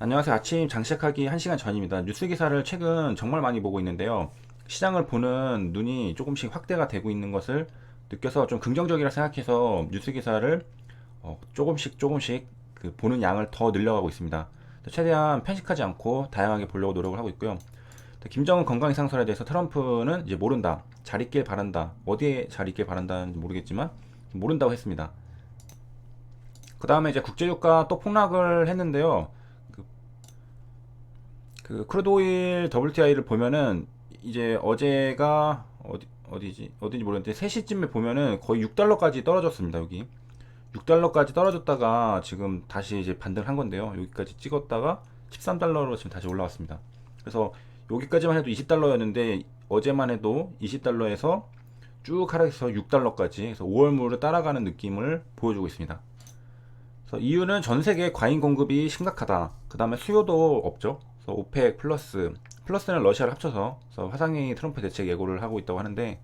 안녕하세요. 아침 장시작하기 1시간 전입니다. 뉴스 기사를 최근 정말 많이 보고 있는데요. 시장을 보는 눈이 조금씩 확대가 되고 있는 것을 느껴서 좀 긍정적이라 생각해서 뉴스 기사를 조금씩 보는 양을 더 늘려가고 있습니다. 최대한 편식하지 않고 다양하게 보려고 노력을 하고 있고요. 김정은 건강 이상설에 대해서 트럼프는 이제 모른다. 잘 있길 바란다. 어디에 잘 있길 바란다는지 모르겠지만 모른다고 했습니다. 그 다음에 이제 국제유가 또 폭락을 했는데요. 그 크루드 오일 WTI를 보면은 이제 어제가 어디지 모르겠는데 3시쯤에 보면은 거의 6달러까지 떨어졌습니다. 여기 6달러까지 떨어졌다가 지금 다시 이제 반등한 건데요. 여기까지 찍었다가 13달러로 지금 다시 올라왔습니다. 그래서 여기까지만 해도 20달러였는데 어제만 해도 20달러에서 쭉 하락해서 6달러까지 그래서 5월물을 따라가는 느낌을 보여주고 있습니다. 그래서 이유는 전 세계 과잉 공급이 심각하다. 그 다음에 수요도 없죠. 그래서 오펙 플러스는 러시아를 합쳐서 그래서 화상행위 트럼프 대책 예고를 하고 있다고 하는데,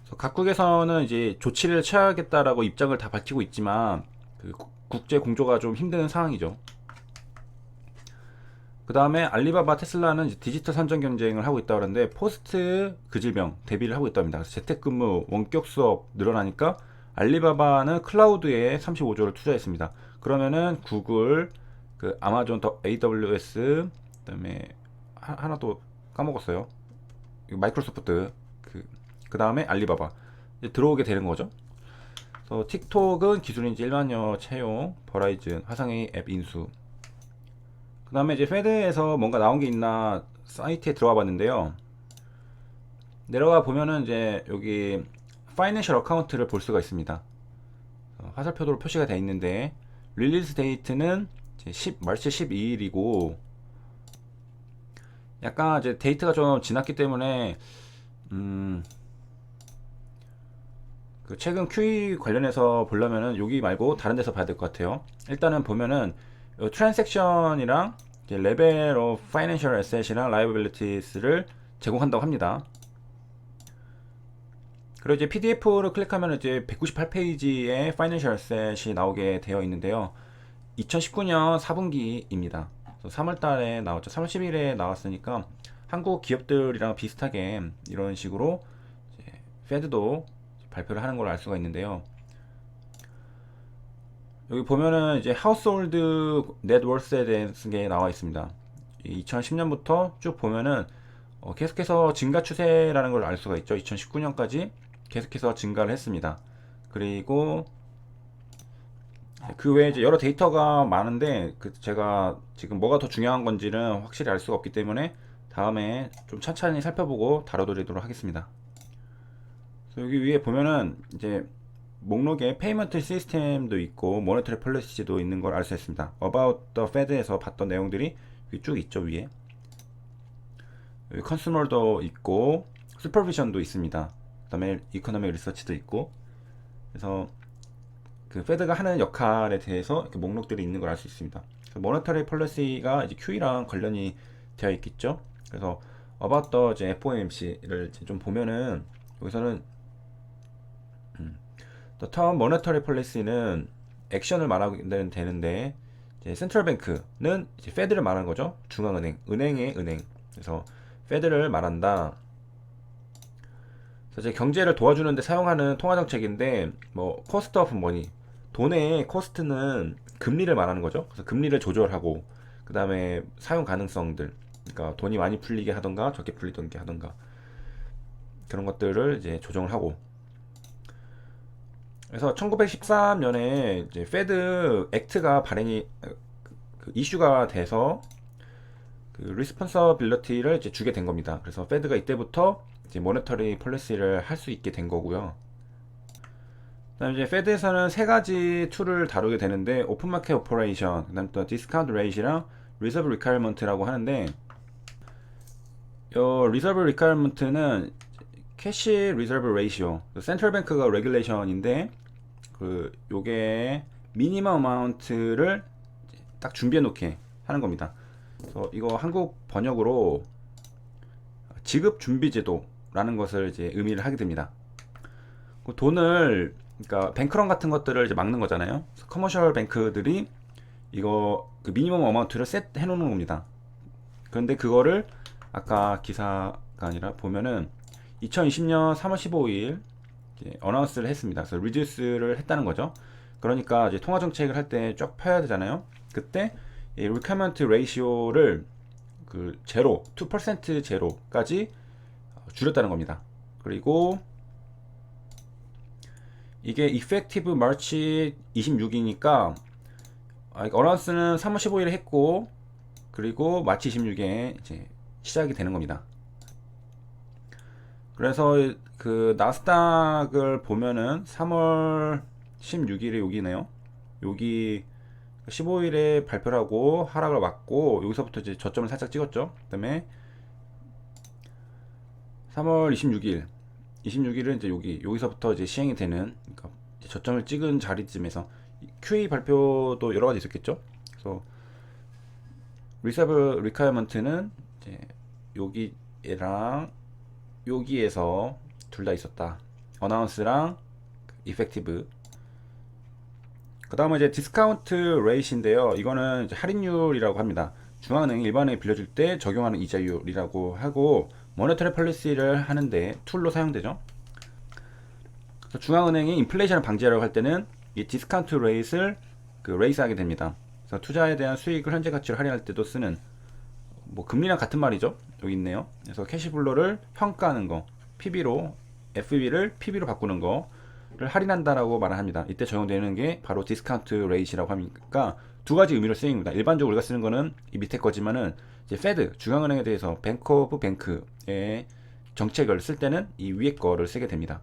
그래서 각국에서는 이제 조치를 취하겠다라고 입장을 다 밝히고 있지만 그 국제 공조가 좀 힘든 상황이죠. 그 다음에 알리바바 테슬라는 이제 디지털 선전 경쟁을 하고 있다고 하는데 포스트 그 질병 대비를 하고 있다고 합니다. 그래서 재택근무 원격 수업 늘어나니까 알리바바는 클라우드에 35조를 투자했습니다. 그러면은 구글, 그 아마존 AWS, 그다음에 하나 또 까먹었어요. 마이크로소프트, 그 다음에 알리바바 이제 들어오게 되는 거죠. 그래서 틱톡은 기술인지 일반여 채용, 버라이즌, 화상회의 앱 인수. 그 다음에 이제 페드에서 뭔가 나온 게 있나 사이트에 들어가 봤는데요. 내려가 보면은 이제 여기 파이낸셜 어카운트를 볼 수가 있습니다. 화살표도로 표시가 되어 있는데 릴리즈 데이트는 마치 12일이고 약간 이제 데이트가 좀 지났기 때문에 그 최근 QE 관련해서 보려면은 여기 말고 다른 데서 봐야 될 것 같아요. 일단은 보면은 트랜잭션이랑 레벨 오브 파이낸셜 에셋이랑 라이어빌리티스를 제공한다고 합니다. 그리고 이제 PDF를 클릭하면 이제 198페이지의 파이낸셜 에셋이 나오게 되어 있는데요. 2019년 4분기입니다. 3월 달에 나왔죠. 3월 10일에 나왔으니까 한국 기업들이랑 비슷하게 이런 식으로 페드도 발표를 하는 걸 알 수가 있는데요. 여기 보면은 이제 하우스홀드 넷워스에 대한 게 나와 있습니다. 2010년부터 쭉 보면은 계속해서 증가 추세라는 걸 알 수가 있죠. 2019년까지 계속해서 증가를 했습니다. 그리고 그 외에 이제 여러 데이터가 많은데 제가 지금 뭐가 더 중요한 건지는 확실히 알 수가 없기 때문에 다음에 좀 천천히 살펴보고 다뤄드리도록 하겠습니다. 여기 위에 보면은 이제 목록에 페이먼트 시스템도 있고 모네터리 폴리시도 있는 걸 알 수 있습니다. About the Fed에서 봤던 내용들이 여기 쭉 있죠. 위에 여기 컨슈머도 있고 슈퍼비전도 있습니다. 그 다음에 이코노믹 리서치도 있고, 그래서 그 페드가 하는 역할에 대해서 이렇게 목록들이 있는 걸 알 수 있습니다. 모네터리 폴리시가 이제 QE랑 관련이 되어 있겠죠. 그래서 About the 이제 FOMC를 좀 보면은 여기서는 The term monetary policy는 액션을 말하면 되는데 센트럴 뱅크는 이제 페드를 말하는 거죠. 중앙은행, 은행의 은행. 그래서 페드를 말한다. 그래서 이제 경제를 도와주는데 사용하는 통화 정책인데 뭐 코스트 오브 머니, 돈의 코스트는 금리를 말하는 거죠. 그래서 금리를 조절하고 그 다음에 사용 가능성들, 그러니까 돈이 많이 풀리게 하던가 적게 풀리게 하던가 그런 것들을 이제 조정을 하고. 그래서 1913년에 이제 페드 액트가 발행이 이슈가 돼서 그 리스폰서빌리티를 이제 주게 된 겁니다. 그래서 페드가 이때부터 이제 모네터리 폴리시를 할 수 있게 된 거고요. 그다음 이제 페드에서는 세 가지 툴을 다루게 되는데 오픈 마켓 오퍼레이션, 그다음 또 디스카운트 레이시랑 리저브 리퀘어먼트라고 하는데, 요 리저브 리퀘어먼트는 캐시 리저브 레이시오, 센트럴 뱅크가 레귤레이션인데 그 요게 미니멈 어마운트를 딱 준비해 놓게 하는 겁니다. 그래서 이거 한국 번역으로 지급 준비 제도라는 것을 이제 의미를 하게 됩니다. 그 돈을, 그러니까 뱅크런 같은 것들을 이제 막는 거잖아요. 커머셜 뱅크들이 이거 그 미니멈 어마운트를 셋 해놓는 겁니다. 그런데 그거를 아까 기사가 아니라 보면은 2020년 3월 15일 어나운스를 했습니다. 그래서 리듀스를 했다는 거죠. 그러니까 이제 통화 정책을 할 때 쫙 펴야 되잖아요. 그때 이 리퀘어먼트 레이시오를 그 제로, 2% 제로까지 줄였다는 겁니다. 그리고 이게 effective March 26이니까 어나운스는 3월 15일에 했고 그리고 마치 26일에 이제 시작이 되는 겁니다. 그래서 그 나스닥을 보면은 3월 16일에 여기네요. 여기 15일에 발표를 하고 하락을 맞고 여기서부터 이제 저점을 살짝 찍었죠. 그다음에 3월 26일은 이제 여기서부터 이제 시행이 되는, 그러니까 이제 저점을 찍은 자리쯤에서 QE 발표도 여러 가지 있었겠죠. 그래서 리서브 리퀘어먼트는 이제 여기랑 여기에서 둘 다 있었다. 어나운스랑 이펙티브. 그 다음에 이제 디스카운트 레이트인데요. 이거는 이제 할인율이라고 합니다. 중앙은행이 일반은행에 빌려줄 때 적용하는 이자율이라고 하고 모네터리 폴리시를 하는데 툴로 사용되죠. 그래서 중앙은행이 인플레이션을 방지하려고 할 때는 이 디스카운트 레이트를 레이스하게 됩니다. 그래서 투자에 대한 수익을 현재 가치로 할인할 때도 쓰는, 뭐 금리랑 같은 말이죠. 여기 있네요. 그래서 캐시플로를 평가하는 거, PB로 FB를 PB로 바꾸는 거를 할인한다라고 말을 합니다. 이때 적용되는 게 바로 디스카운트 레이트라고 하니까 두 가지 의미로 쓰입니다. 일반적으로 우리가 쓰는 거는 이 밑에 거지만은 이제 페드 중앙은행에 대해서 뱅크 오브 뱅크의 정책을 쓸 때는 이 위에 거를 쓰게 됩니다.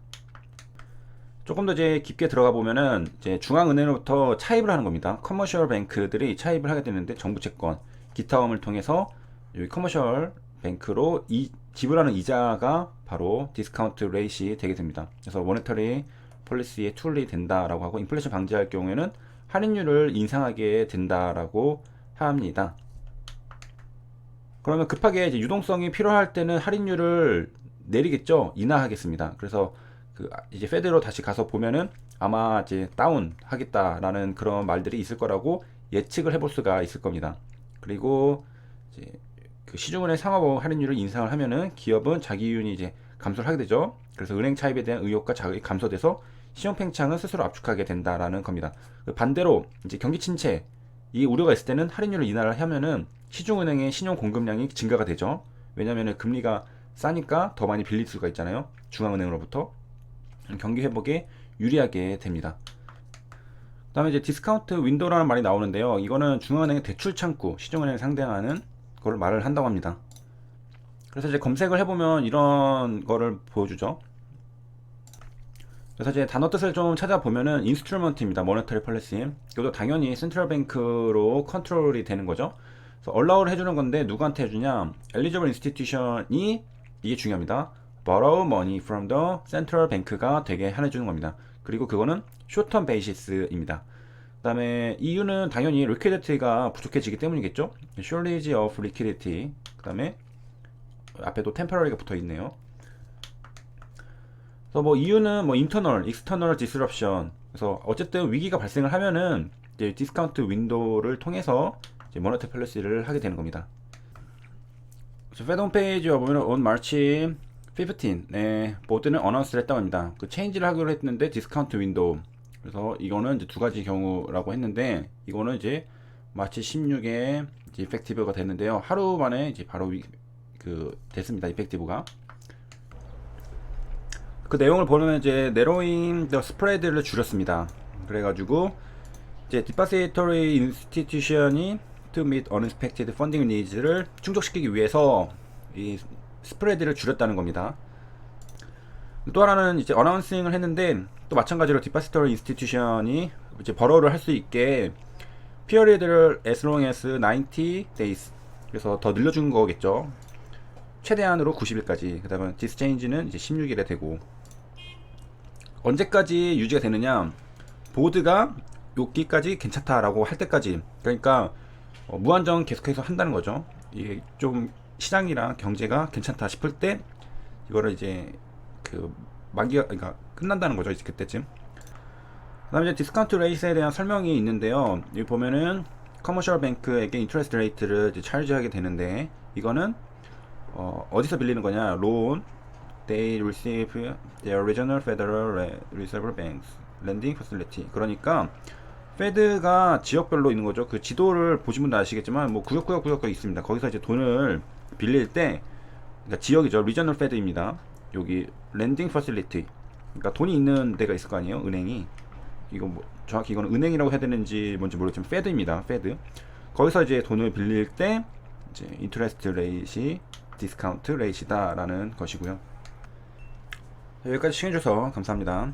조금 더 이제 깊게 들어가 보면은 이제 중앙은행으로부터 차입을 하는 겁니다. 커머셜 뱅크들이 차입을 하게 되는데 정부 채권, 기타음을 통해서 여기 커머셜 뱅크로 지불하는 이자가 바로 디스카운트 레이트이 되게 됩니다. 그래서 모네터리 폴리시의 툴이 된다라고 하고 인플레이션 방지할 경우에는 할인율을 인상하게 된다라고 합니다. 그러면 급하게 이제 유동성이 필요할 때는 할인율을 내리겠죠. 인하하겠습니다. 그래서 이제 페드로 다시 가서 보면은 아마 이제 다운 하겠다라는 그런 말들이 있을 거라고 예측을 해볼 수가 있을 겁니다. 그리고 이제 시중은행 상하보 할인율을 인상을 하면은 기업은 자기 이윤이 이제 감소를 하게 되죠. 그래서 은행 차입에 대한 의욕과 자극이 감소돼서 신용 팽창은 스스로 압축하게 된다라는 겁니다. 반대로 이제 경기 침체 이 우려가 있을 때는 할인율을 인하를 하면은 시중은행의 신용 공급량이 증가가 되죠. 왜냐면은 금리가 싸니까 더 많이 빌릴 수가 있잖아요. 중앙은행으로부터. 경기 회복에 유리하게 됩니다. 그 다음에 이제 디스카운트 윈도우라는 말이 나오는데요. 이거는 중앙은행의 대출 창구, 시중은행을 상대하는 그걸 말을 한다고 합니다. 그래서 이제 검색을 해보면 이런 거를 보여주죠. 그래서 이제 단어 뜻을 좀 찾아보면은 인스트루먼트입니다. 모네터리 폴리시. 이것도 당연히 센트럴 뱅크로 컨트롤이 되는 거죠. 그래서 얼라우를 해주는 건데 누구한테 해주냐? 엘리지블 인스티튜션이 이게 중요합니다. borrow money from the central bank가 되게 해주는 겁니다. 그리고 그거는 short-term basis입니다. 그 다음에 이유는 당연히 리퀴디티가 부족해지기 때문이겠죠. shortage of liquidity. 그 다음에 앞에도 temporary가 붙어 있네요. 그래서 뭐 이유는 뭐 internal, external disruption. 그래서 어쨌든 위기가 발생을 하면은 이제 디스카운트 윈도우를 통해서 이제 모네터리 폴리시를 하게 되는 겁니다. 페드 홈페이지에 보면 on March 15, 보드는 어나운스를 했다고 합니다. 체인지를 하기로 했는데 디스카운트 윈도우. 그래서 이거는 이제 두 가지 경우라고 했는데 이거는 이제 마치 16에 이제 이펙티브가 됐는데요. 하루 만에 이제 바로 됐습니다. 이펙티브가. 그 내용을 보면 이제 narrowing the spread를 줄였습니다. 그래가지고 이제 depository institution이 to meet unexpected funding needs를 충족시키기 위해서 이 스프레드를 줄였다는 겁니다. 또 하나는 이제 어나운싱을 했는데 또 마찬가지로 디파시터리 인스티튜션이 이제 버러를 할 수 있게 피어리드를 as long as 90 days 그래서 더 늘려준 거겠죠. 최대한으로 90일까지. 그 다음에 디스체인지는 이제 16일에 되고 언제까지 유지가 되느냐? 보드가 여기까지 괜찮다라고 할 때까지. 그러니까 무한정 계속해서 한다는 거죠. 이게 좀 시장이랑 경제가 괜찮다 싶을 때 이거를 이제 만기가 그러니까 끝난다는 거죠. 이제 그때쯤. 그다음에 이제 디스카운트 레이트에 대한 설명이 있는데요. 여기 보면은 커머셜 뱅크에게 인터레스트 레이트를 이제 차지하게 되는데, 이거는 어디서 빌리는 거냐? loan they receive their regional federal reserve banks lending facility. 그러니까 페드가 지역별로 있는 거죠. 그 지도를 보신 분도 아시겠지만 뭐 구역구역구역가 있습니다. 거기서 이제 돈을 빌릴 때, 그러니까 지역이죠. 리저널 페드입니다. 여기 랜딩 퍼실리티, 그러니까 돈이 있는 데가 있을 거 아니에요. 은행이. 이거 뭐 정확히 이거는 은행이라고 해야 되는지 뭔지 모르겠지만 페드입니다. 페드. 거기서 이제 돈을 빌릴 때 이제 인터레스트 레이시 디스카운트 레이시다라는 것이고요. 여기까지 시청해주셔서 감사합니다.